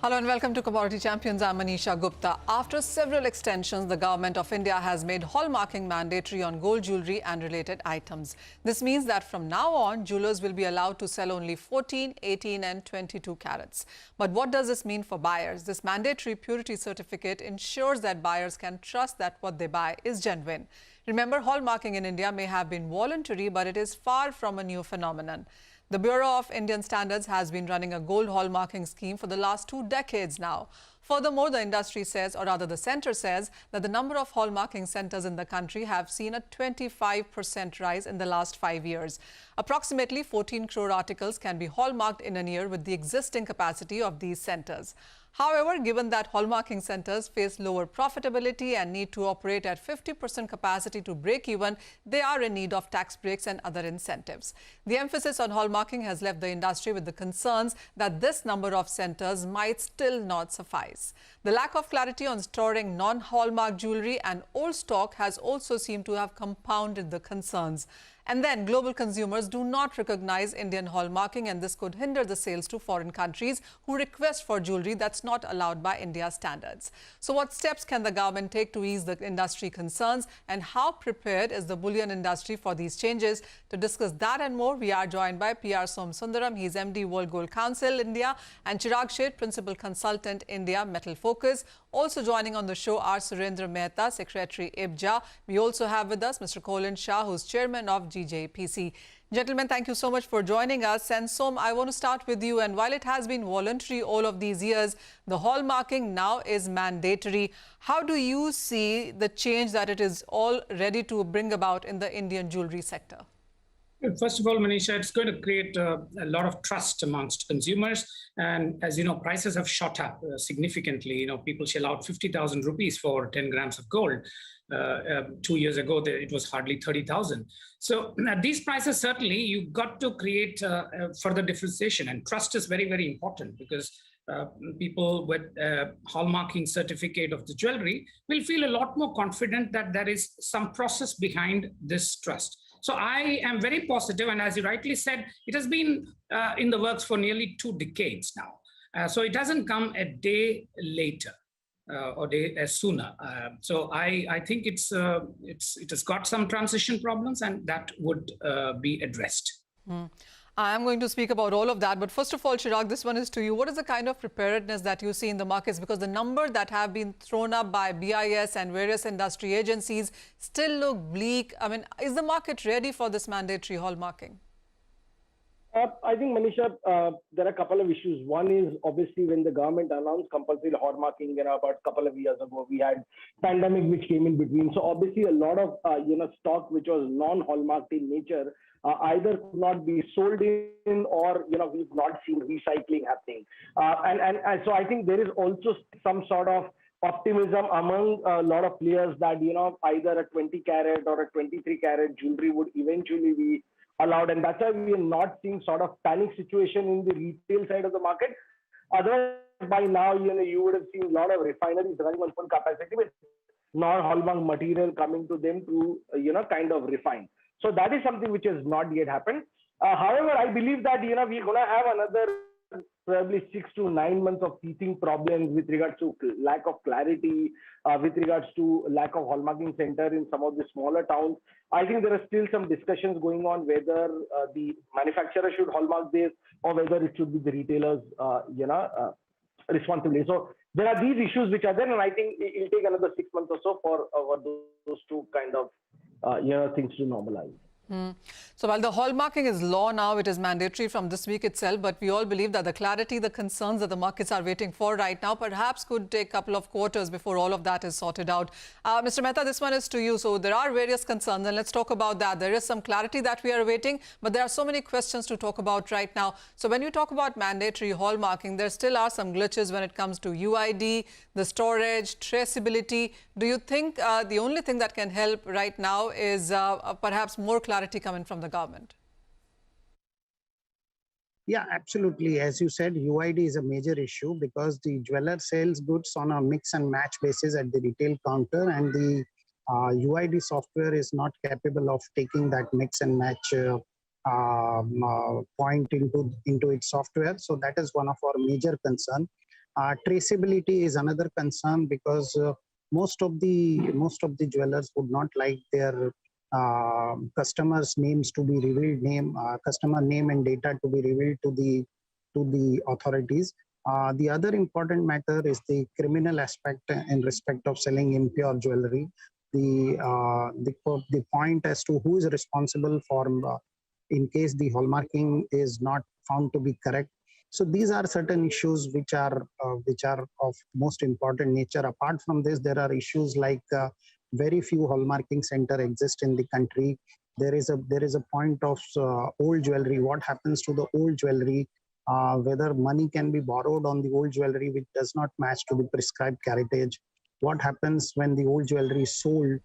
Hello and welcome to Commodity Champions. I'm Manisha Gupta. After several extensions, the Government of India has made hallmarking mandatory on gold jewellery and related items. This means that from now on, jewellers will be allowed to sell only 14, 18 and 22 carats. But what does this mean for buyers? This mandatory purity certificate ensures that buyers can trust that what they buy is genuine. Remember, hallmarking in India may have been voluntary, but it is far from a new phenomenon. The Bureau of Indian Standards has been running a gold hallmarking scheme for the last 2 decades now. Furthermore, the industry says, or rather the centre says, that the number of hallmarking centres in the country have seen a 25% rise in the last 5 years. Approximately 14 crore articles can be hallmarked in a year with the existing capacity of these centres. However, given that hallmarking centres face lower profitability and need to operate at 50% capacity to break even, they are in need of tax breaks and other incentives. The emphasis on hallmarking has left the industry with the concerns that this number of centres might still not suffice. The lack of clarity on storing non-hallmark jewellery and old stock has also seemed to have compounded the concerns. And then global consumers do not recognize Indian hallmarking, and this could hinder the sales to foreign countries who request for jewellery that's not allowed by India's standards. So what steps can the government take to ease the industry concerns, and how prepared is the bullion industry for these changes? To discuss that and more, we are joined by PR Somsundaram. He's MD World Gold Council India, and Chirag Sheth, Principal Consultant India Metal Focus. Also joining on the show are Surendra Mehta, Secretary IBJA. We also have with us Mr. Kolin Shah, who's Chairman of GJPC. Gentlemen, thank you so much for joining us. And Som, I want to start with you. And while it has been voluntary all of these years, the hallmarking now is mandatory. How do you see the change that it is all ready to bring about in the Indian jewellery sector? First of all, Manisha, it's going to create a lot of trust amongst consumers. And as you know, prices have shot up significantly. You know, people shell out 50,000 rupees for 10 grams of gold. 2 years ago, it was hardly 30,000. So at these prices, certainly, you've got to create further differentiation. And trust is very, very important because people with hallmarking certificate of the jewelry will feel a lot more confident that there is some process behind this trust. So I am very positive, and as you rightly said, it has been in the works for nearly 2 decades now. So it doesn't come a day later or day sooner. So I think it has got some transition problems, and that would be addressed. I am going to speak about all of that. But first of all, Chirag, this one is to you. What is the kind of preparedness that you see in the markets? Because the number that have been thrown up by BIS and various industry agencies still look bleak. I mean, is the market ready for this mandatory hallmarking? I think, Manisha, there are a couple of issues. One is obviously when the government announced compulsory hallmarking, about a couple of years ago, we had pandemic which came in between. So obviously a lot of stock which was non-hallmarked in nature either could not be sold in, or we've not seen recycling happening. And so I think there is also some sort of optimism among a lot of players that either a 20 carat or a 23 carat jewelry would eventually be allowed, and that's why we are not seeing sort of panic situation in the retail side of the market. Otherwise, by now, you would have seen a lot of refineries running on full capacity with non-hallmark material coming to them to, kind of refine. So that is something which has not yet happened. However, I believe that, we're going to have another probably 6 to 9 months of teething problems with regards to lack of clarity, with regards to lack of hallmarking center in some of the smaller towns. I think there are still some discussions going on whether the manufacturer should hallmark this or whether it should be the retailers, responsibility. So there are these issues which are there, and I think it will take another 6 months or so for those two kind of things to normalize. So while the hallmarking is law now, it is mandatory from this week itself, but we all believe that the clarity, the concerns that the markets are waiting for right now perhaps could take a couple of quarters before all of that is sorted out. Mr. Mehta, this one is to you. So there are various concerns, and let's talk about that. There is some clarity that we are awaiting, but there are so many questions to talk about right now. So when you talk about mandatory hallmarking, there still are some glitches when it comes to UID, the storage, traceability. Do you think the only thing that can help right now is perhaps more clarity coming from the government? Yeah, absolutely. As you said, UID is a major issue because the jeweler sells goods on a mix and match basis at the retail counter, and the UID software is not capable of taking that mix and match point into its software. So that is one of our major concern. Traceability is another concern because most of the jewelers would not like their customers' names to be revealed, customer name and data to be revealed to the authorities. The other important matter is the criminal aspect in respect of selling impure jewelry. The point as to who is responsible for in case the hallmarking is not found to be correct. So these are certain issues which are of most important nature. Apart from this, there are issues like very few hallmarking center exist in the country. There is a point of old jewelry. What happens to the old jewelry? Whether money can be borrowed on the old jewelry which does not match to the prescribed caratage. What happens when the old jewelry is sold?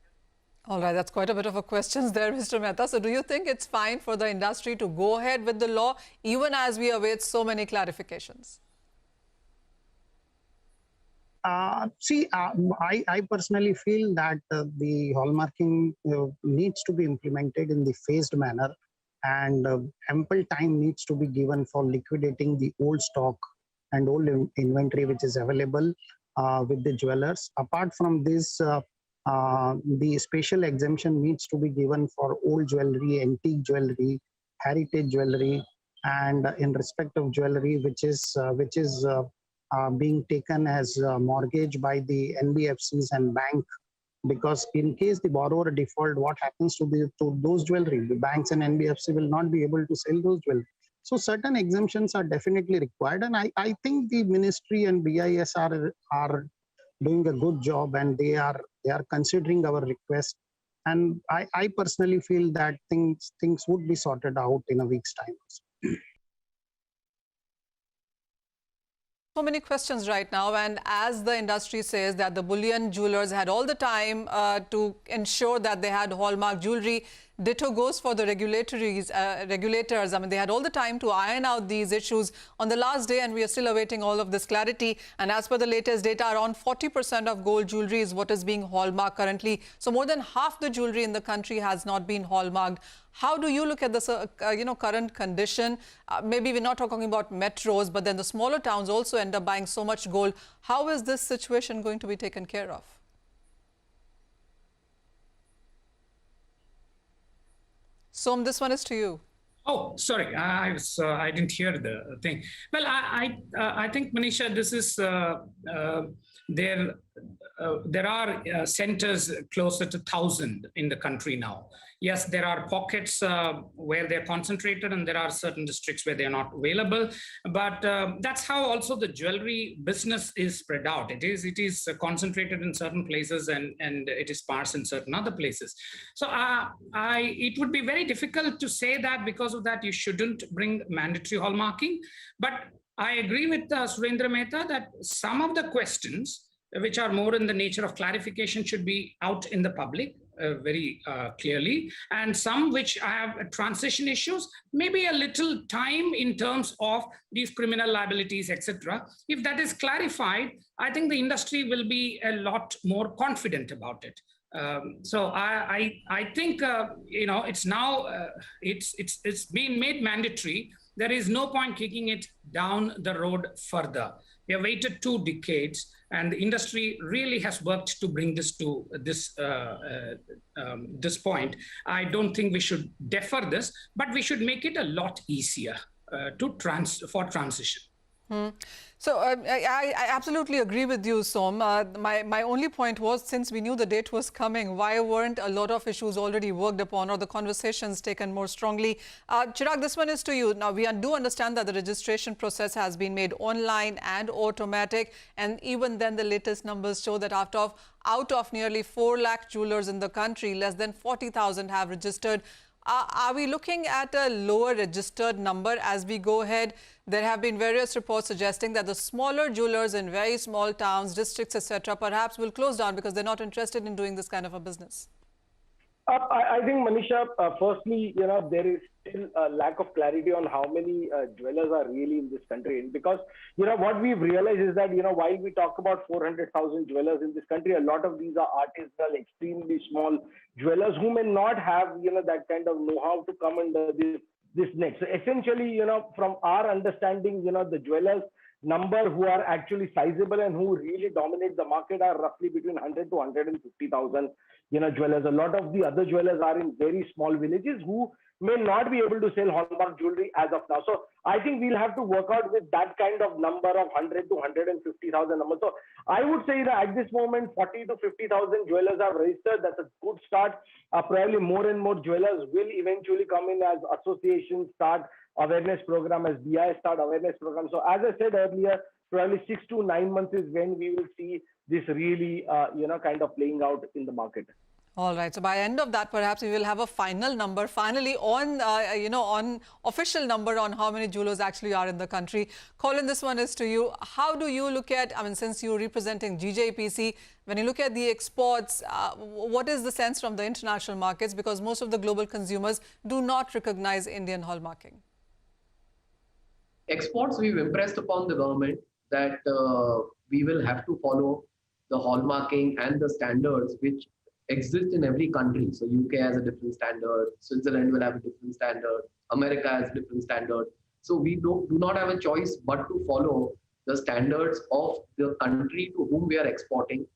All right, that's quite a bit of a questions there, Mr. Mehta. So do you think it's fine for the industry to go ahead with the law, even as we await so many clarifications? I personally feel that the hallmarking needs to be implemented in the phased manner, and ample time needs to be given for liquidating the old stock and old inventory which is available with the jewelers. Apart from this, the special exemption needs to be given for old jewelry, antique jewelry, heritage jewelry, and in respect of jewelry which is being taken as mortgage by the NBFCs and bank, because in case the borrower default, what happens to those jewelry? The banks and NBFC will not be able to sell those jewelry. So certain exemptions are definitely required, and I think the ministry and BIS are doing a good job, and they are considering our request. And I personally feel that things would be sorted out in a week's time. So many questions right now, and as the industry says that the bullion jewelers had all the time to ensure that they had hallmark jewelry. Ditto goes for the regulators. I mean, they had all the time to iron out these issues on the last day, and we are still awaiting all of this clarity. And as per the latest data, around 40% of gold jewelry is what is being hallmarked currently. So more than half the jewelry in the country has not been hallmarked. How do you look at this, current condition? Maybe we're not talking about metros, but then the smaller towns also end up buying so much gold. How is this situation going to be taken care of? Som, this one is to you. Oh, sorry, I didn't hear the thing. Well, I think, Manisha, this is there are centers closer to 1,000 in the country now. Yes, there are pockets where they're concentrated, and there are certain districts where they're not available. But that's how also the jewelry business is spread out. It is concentrated in certain places, and it is sparse in certain other places. So it would be very difficult to say that because of that you shouldn't bring mandatory hallmarking. But I agree with Surendra Mehta that some of the questions which are more in the nature of clarification should be out in the public very clearly, and some which have transition issues, maybe a little time in terms of these criminal liabilities, etc. If that is clarified, I think the industry will be a lot more confident about it. So I think it's now it's been made mandatory. There is no point kicking it down the road further. We have waited 2 decades, and the industry really has worked to bring this to this point. I don't think we should defer this, but we should make it a lot easier for transition. So I absolutely agree with you, Som. My only point was, since we knew the date was coming, why weren't a lot of issues already worked upon or the conversations taken more strongly? Chirag, this one is to you. Now, we do understand that the registration process has been made online and automatic, and even then the latest numbers show that out of nearly 4 lakh jewelers in the country, less than 40,000 have registered. Are we looking at a lower registered number as we go ahead? There have been various reports suggesting that the smaller jewelers in very small towns, districts, etc., perhaps will close down because they're not interested in doing this kind of a business. I think, Manisha, firstly, there is still a lack of clarity on how many jewelers are really in this country. And because, what we've realized is that, while we talk about 400,000 jewelers in this country, a lot of these are artisanal, extremely small jewelers who may not have, that kind of know-how to come under this net. So essentially, from our understanding, the jewelers, number who are actually sizable and who really dominate the market are roughly between 100 to 150,000, jewelers. A lot of the other jewelers are in very small villages who may not be able to sell hallmark jewelry as of now. So I think we'll have to work out with that kind of number of 100 to 150,000 numbers. So I would say that at this moment, 40 to 50,000 jewelers have registered. That's a good start. Probably more and more jewelers will eventually come in as associations start awareness program, as BI start awareness program. So as I said earlier, probably 6 to 9 months is when we will see this really, kind of playing out in the market. All right. So by end of that, perhaps we will have a final number, finally on, on official number on how many jewelers actually are in the country. Colin, this one is to you. How do you look at, since you're representing GJPC, when you look at the exports, what is the sense from the international markets? Because most of the global consumers do not recognize Indian hallmarking. Exports, we've impressed upon the government that we will have to follow the hallmarking and the standards which exist in every country. So UK has a different standard, Switzerland will have a different standard, America has a different standard. So we do not have a choice but to follow the standards of the country to whom we are exporting.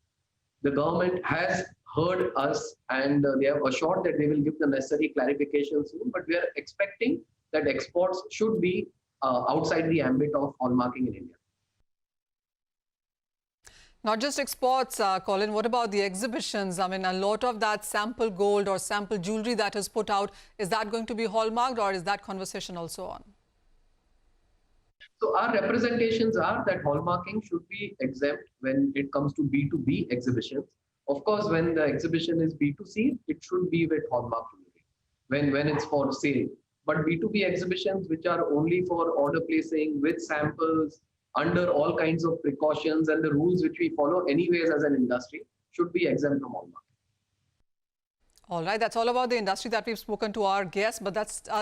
The government has heard us and they have assured that they will give the necessary clarification soon, but we are expecting that exports should be outside the ambit of hallmarking in India. Not just exports, Colin, what about the exhibitions? A lot of that sample gold or sample jewelry that is put out, is that going to be hallmarked, or is that conversation also on? So our representations are that hallmarking should be exempt when it comes to B2B exhibitions. Of course, when the exhibition is B2C, it should be with hallmark jewelry when it's for sale. But B2B exhibitions, which are only for order placing with samples, under all kinds of precautions and the rules which we follow anyways as an industry, should be exempt from hallmark. All right, that's all about the industry that we've spoken to our guests, but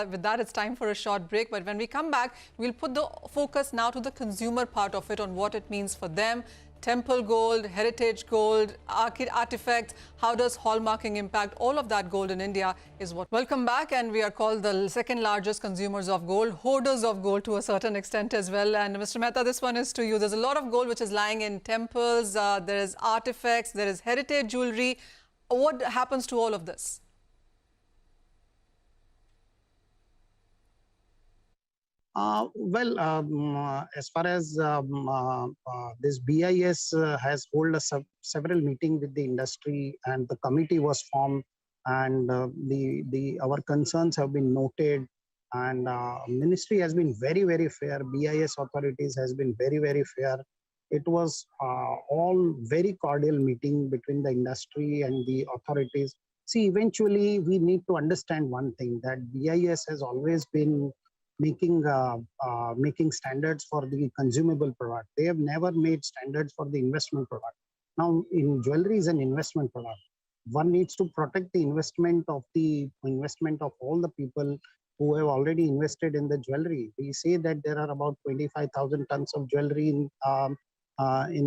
with that, it's time for a short break. But when we come back, we'll put the focus now to the consumer part of it, on what it means for them. Temple gold, heritage gold, artifacts, how does hallmarking impact all of that gold in India is what. Welcome back, and we are called the second largest consumers of gold, hoarders of gold to a certain extent as well. And Mr. Mehta, this one is to you. There's a lot of gold which is lying in temples, there is artifacts, there is heritage jewelry. What happens to all of this? As far as this BIS has held several meetings with the industry, and the committee was formed, and our concerns have been noted, and ministry has been very, very fair. BIS authorities has been very, very fair. It was all very cordial meeting between the industry and the authorities. See, eventually we need to understand one thing, that BIS has always been making standards for the consumable product. They have never made standards for the investment product. Now, in jewelry is an investment product. One needs to protect the investment of all the people who have already invested in the jewelry. We say that there are about 25,000 tons of jewelry in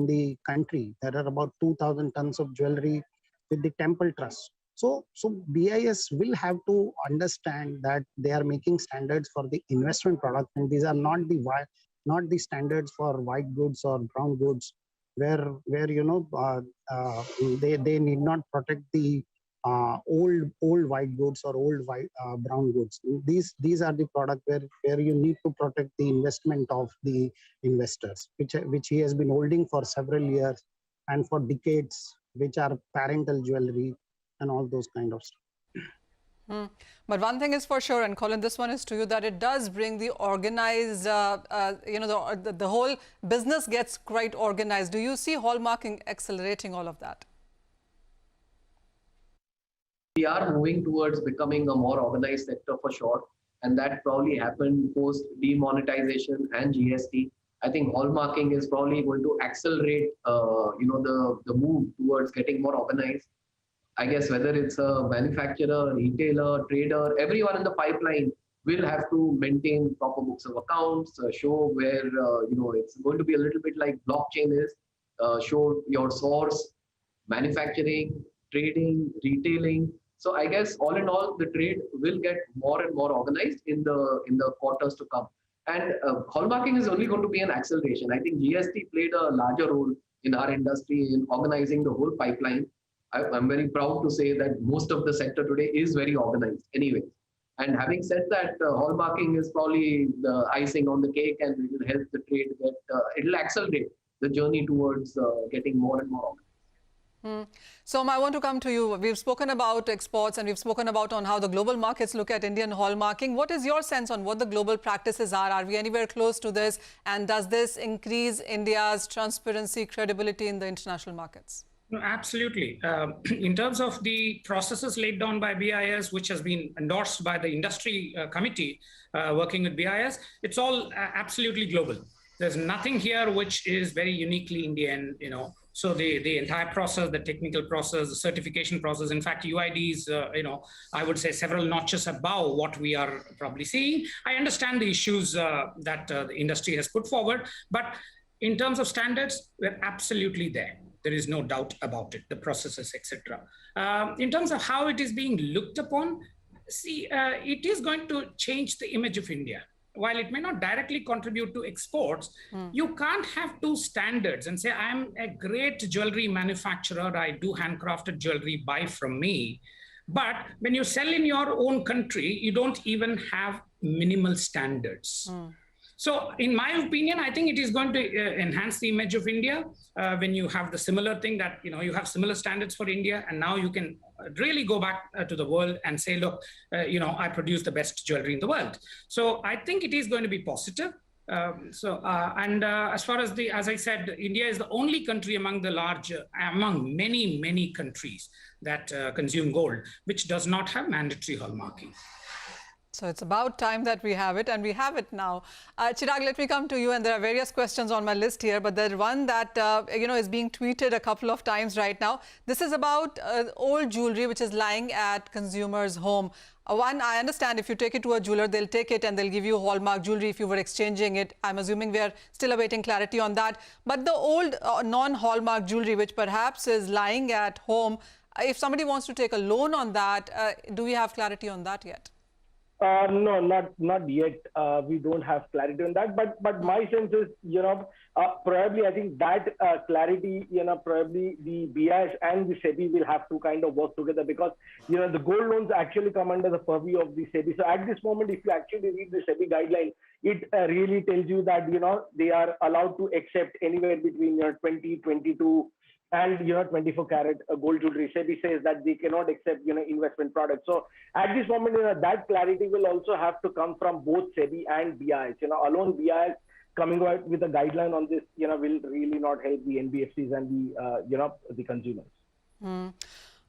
the country. There are about 2,000 tons of jewelry with the Temple Trust. So BIS will have to understand that they are making standards for the investment product, and these are not the standards for white goods or brown goods, where they need not protect the old white goods or old brown goods. These are the product where you need to protect the investment of the investors, which he has been holding for several years and for decades, which are parental jewelry and all those kind of stuff. But one thing is for sure, and Colin, this one is to you, that it does bring the organized, the whole business gets quite organized. Do you see hallmarking accelerating all of that? We are moving towards becoming a more organized sector for sure, and that probably happened post demonetization and GST. I think hallmarking is probably going to accelerate, the move towards getting more organized. I guess whether it's a manufacturer, retailer, trader, everyone in the pipeline will have to maintain proper books of accounts, show where, it's going to be a little bit like blockchain is, show your source, manufacturing, trading, retailing. So I guess all in all, the trade will get more and more organized in the quarters to come. And hallmarking is only going to be an acceleration. I think GST played a larger role in our industry in organizing the whole pipeline. I'm very proud to say that most of the sector today is very organized anyway. And having said that, hallmarking is probably the icing on the cake, and it will help the trade get, it will accelerate the journey towards getting more and more organized. So, I want to come to you. We've spoken about exports and we've spoken about on how the global markets look at Indian hallmarking. What is your sense on what the global practices are? Are we anywhere close to this? And does this increase India's transparency, credibility in the international markets? No, absolutely. In terms of the processes laid down by BIS, which has been endorsed by the industry committee working with BIS, it's all absolutely global. There's nothing here which is very uniquely Indian, So the entire process, the technical process, the certification process, in fact, UID is, I would say several notches above what we are probably seeing. I understand the issues that the industry has put forward, but in terms of standards, we're absolutely there. There is no doubt about it, the processes, etc. In terms of how it is being looked upon, see, it is going to change the image of India. While it may not directly contribute to exports, you can't have two standards and say, I'm a great jewelry manufacturer, I do handcrafted jewelry, buy from me. But when you sell in your own country, you don't even have minimal standards. So in my opinion, I think it is going to enhance the image of India when you have the similar thing that, you have similar standards for India, and now you can really go back to the world and say, look, I produce the best jewelry in the world. So I think it is going to be positive. As far as as I said, India is the only country among among many, many countries that consume gold, which does not have mandatory hallmarking. So it's about time that we have it, and we have it now. Chirag, let me come to you, and there are various questions on my list here, but there's one that is being tweeted a couple of times right now. This is about old jewelry which is lying at consumers' home. One, I understand if you take it to a jeweler, they'll take it and they'll give you hallmark jewelry if you were exchanging it. I'm assuming we are still awaiting clarity on that. But the old non-hallmark jewelry, which perhaps is lying at home, if somebody wants to take a loan on that, do we have clarity on that yet? No, not yet. We don't have clarity on that. But my sense is, probably I think that clarity, probably the BIS and the SEBI will have to kind of work together, because, the gold loans actually come under the purview of the SEBI. So at this moment, if you actually read the SEBI guideline, it really tells you that, they are allowed to accept anywhere between 20, 22, and 24 karat gold jewelry. SEBI says that they cannot accept investment products. So at this moment, that clarity will also have to come from both SEBI and BIS. Alone BIS coming out with a guideline on this, will really not help the NBFCs and the consumers.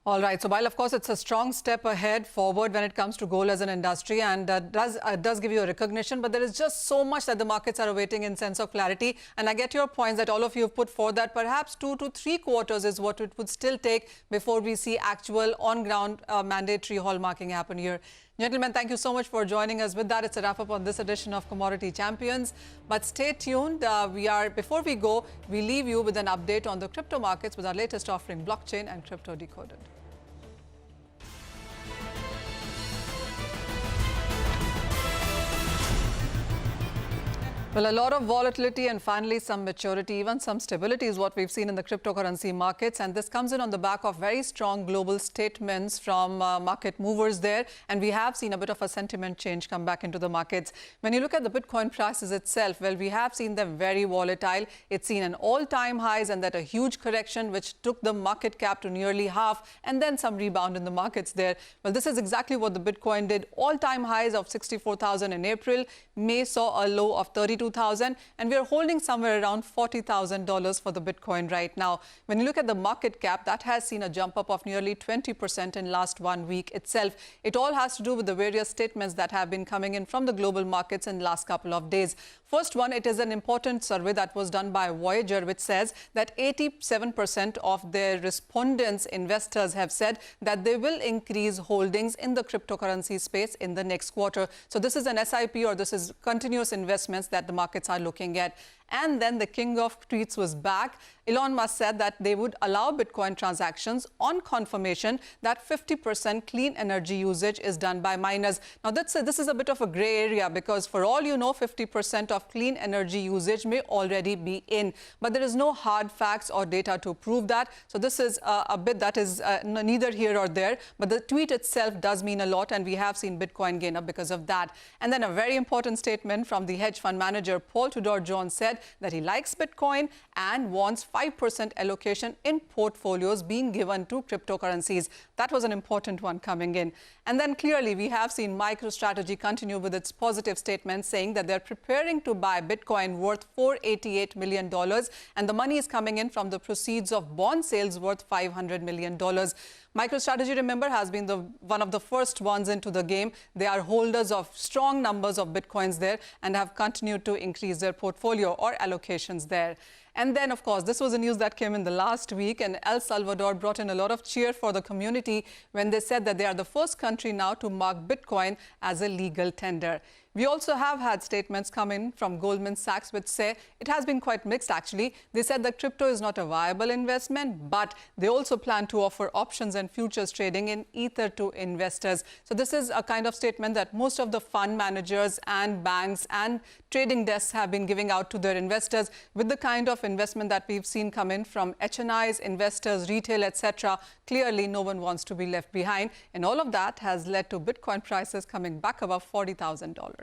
All right. So while, of course, it's a strong step ahead forward when it comes to gold as an industry, and does give you a recognition, but there is just so much that the markets are awaiting in sense of clarity. And I get your points that all of you have put forth that perhaps 2 to 3 quarters is what it would still take before we see actual on-ground mandatory hallmarking happen here. Gentlemen, thank you so much for joining us. With that, it's a wrap-up on this edition of Commodity Champions. But stay tuned. Before we go, we leave you with an update on the crypto markets with our latest offering, Blockchain and Crypto Decoded. Well, a lot of volatility and finally some maturity, even some stability is what we've seen in the cryptocurrency markets. And this comes in on the back of very strong global statements from market movers there. And we have seen a bit of a sentiment change come back into the markets. When you look at the Bitcoin prices itself, well, we have seen them very volatile. It's seen an all-time highs and that a huge correction which took the market cap to nearly half, and then some rebound in the markets there. Well, this is exactly what the Bitcoin did. All-time highs of 64,000 in April. May saw a low of 32,000, and we are holding somewhere around $40,000 for the Bitcoin right now. When you look at the market cap, that has seen a jump up of nearly 20% in last 1 week itself. It all has to do with the various statements that have been coming in from the global markets in the last couple of days. First one, it is an important survey that was done by Voyager, which says that 87% of their respondents, investors, have said that they will increase holdings in the cryptocurrency space in the next quarter. So this is an SIP, or this is continuous investments that the the markets are looking at. And then the king of tweets was back. Elon Musk said that they would allow Bitcoin transactions on confirmation that 50% clean energy usage is done by miners. Now, this is a bit of a gray area because for all you know, 50% of clean energy usage may already be in. But there is no hard facts or data to prove that. So this is a bit that is neither here or there. But the tweet itself does mean a lot, and we have seen Bitcoin gain up because of that. And then a very important statement from the hedge fund manager, Paul Tudor Jones, said that he likes Bitcoin and wants 5% allocation in portfolios being given to cryptocurrencies. That was an important one coming in. And then clearly we have seen MicroStrategy continue with its positive statement saying that they're preparing to buy Bitcoin worth $488 million, and the money is coming in from the proceeds of bond sales worth $500 million. MicroStrategy, remember, has been one of the first ones into the game. They are holders of strong numbers of Bitcoins there and have continued to increase their portfolio or allocations there. And then, of course, this was a news that came in the last week, and El Salvador brought in a lot of cheer for the community when they said that they are the first country now to mark Bitcoin as a legal tender. We also have had statements come in from Goldman Sachs which say it has been quite mixed, actually. They said that crypto is not a viable investment, but they also plan to offer options and futures trading in Ether to investors. So this is a kind of statement that most of the fund managers and banks and trading desks have been giving out to their investors. With the kind of investment that we've seen come in from HNIs, investors, retail, etc., clearly no one wants to be left behind. And all of that has led to Bitcoin prices coming back above $40,000.